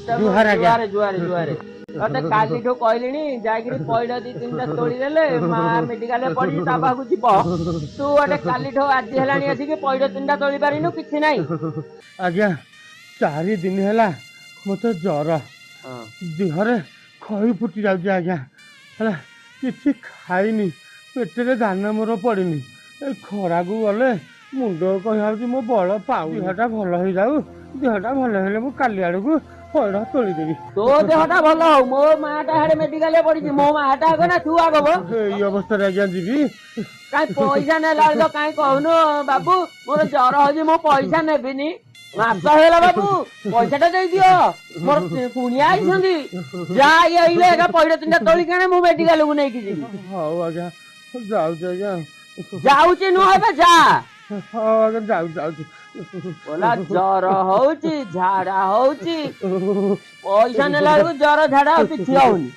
जुहार आज्ञा जुआरे जुआरे जुआरे तते कालीठू कहलिनी जागिरी पइड दी तीनटा तोड़ी देले मा मेडिकल पड़ी ता पाखु जीव तू गोटे कालीठू आज हेलानी अछि कि पइड तीनटा तोड़ी पारिनु किछि नाही आज्ञा 4 दिन हैला मते जर देहरे खई फुटी जाउची आज्ञा हैला किछि खाइनी पेटरे दाना मोर पड़िनी ए खरा को गले मुंड कहि मो बल पाउ देहटा भल हो जाऊ देहटा भल हेले मु काली आड़ को पइड तोड़ी देबी तो देहटा भल हो मो माटा हाडे मेडिकल पड़ी मो माटा आगो ना तू आगो एई अवस्था रे आज्ञा जीवी काई पैसा नेला तो काई कहनु बाबू मोर जर हो मो पैसा नेबिनी मास हेला बाबू पैसाटा दे दियो मोर कुनिया आइछंदी जा आइले एका पइड तीनटा तोड़ी केने मु मेडिकल को नै कि जीवी हाउ आज्ञा जाऊ आज्ञा जाउची नु हेबे जा हाउ आज्ञा जाऊ बोला जर होउची झाड़ा होउची पैसा नेला जर झाड़ा किछि होउनी